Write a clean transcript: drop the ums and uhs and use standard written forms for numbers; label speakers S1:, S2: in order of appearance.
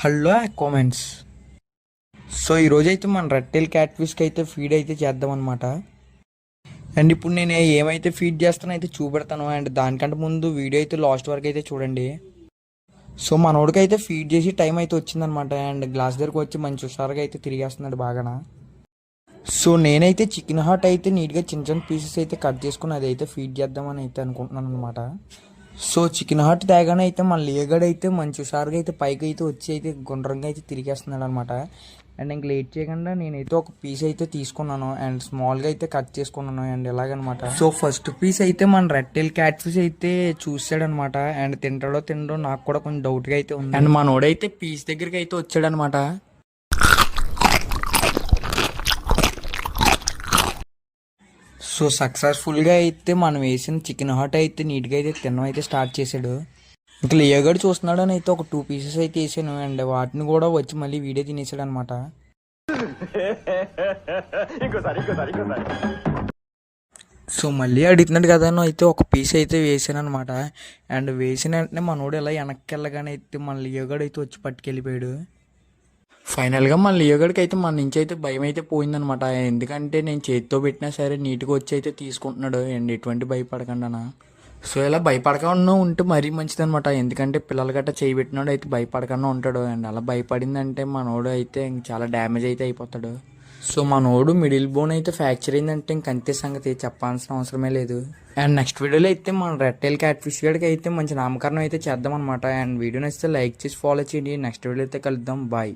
S1: Hello comments. So ఈరోజు అయితే మన రెట్టెల్ క్యాట్ ఫిష్కి అయితే ఫీడ్ అయితే చేద్దాం అనమాట. అండ్ ఇప్పుడు నేను ఏమైతే ఫీడ్ చేస్తానో అయితే చూపెడతాను. అండ్ దానికంటే ముందు వీడియో అయితే లాస్ట్ వరకు అయితే చూడండి. సో మనోడికి అయితే ఫీడ్ చేసి టైం అయితే వచ్చిందనమాట. అండ్ గ్లాస్ దగ్గరకు వచ్చి మంచి హుషారుగా అయితే తిరిగేస్తున్నాడు బాగా. సో నేనైతే చికెన్ హార్ట్ అయితే నీట్గా చిన్న చిన్న పీసెస్ అయితే కట్ చేసుకుని అది అయితే ఫీడ్ చేద్దామని అయితే అనుకుంటున్నాను అనమాట. సో చికెన్ హార్ట్ తేగానే అయితే మన లేగడైతే మంచి హుషారుగా అయితే పైకి అయితే వచ్చి అయితే గుండ్రంగా అయితే తిరిగేస్తున్నాడు అనమాట. అండ్ ఇంక లేట్ చేయకుండా నేనైతే ఒక పీస్ అయితే తీసుకున్నాను అండ్ స్మాల్గా అయితే కట్ చేసుకున్నాను అండ్ ఇలాగనమాట. సో ఫస్ట్ పీస్ అయితే మన రెట్టెల్ క్యాట్ ఫిష్ అయితే చూసాడనమాట. అండ్ తింటాడో తిండో నాకు కూడా కొంచెం డౌట్గా అయితే ఉంది. అండ్ మనోడైతే పీస్ దగ్గరికి అయితే వచ్చాడనమాట. సో సక్సెస్ఫుల్గా అయితే మనం వేసిన చికెన్ హాట్ అయితే నీట్గా అయితే తినడం అయితే స్టార్ట్ చేశాడు. ఇంకా లేయగడు చూస్తున్నాడు అని అయితే ఒక 2 పీసెస్ అయితే వేసాను అండ్ వాటిని కూడా వచ్చి మళ్ళీ వీడియో తినేసాడు అనమాట. సో మళ్ళీ అడుగుతున్నాడు కదా అని అయితే ఒక పీస్ అయితే వేసాను అనమాట. అండ్ వేసిన వెంటనే మనోడు ఇలా వెనక్కి వెళ్ళగానే అయితే మన లేయగడు అయితే వచ్చి పట్టుకెళ్ళిపోయాడు. ఫైనల్గా మన లియోగడికి అయితే మన నుంచి అయితే భయం అయితే పోయిందనమాట. ఎందుకంటే నేను చేతితో పెట్టినా సరే నీట్గా వచ్చి అయితే తీసుకుంటున్నాడు అండ్ ఎటువంటి భయపడకుండా. సో ఇలా భయపడకుండా ఉంటే మరీ మంచిదనమాట. ఎందుకంటే పిల్లలు గట్రా చేయి పెట్టినాడు అయితే భయపడకుండా ఉంటాడు. అండ్ అలా భయపడిందంటే మనోడు అయితే చాలా డ్యామేజ్ అయితే అయిపోతాడు. సో మనోడు మిడిల్ బోన్ అయితే ఫ్రాక్చర్ అయిందంటే ఇంకంతే సంగతి, చెప్పాల్సిన అవసరమే లేదు. అండ్ నెక్స్ట్ వీడియోలో అయితే మన రెట్టెల్ క్యాట్ ఫిష్ గడికి అయితే మంచి నామకరణం అయితే చేద్దాం అనమాట. అండ్ వీడియో నచ్చితే లైక్ చేసి ఫాలో చేయండి. నెక్స్ట్ వీడియో అయితే కలుద్దాం. బాయ్.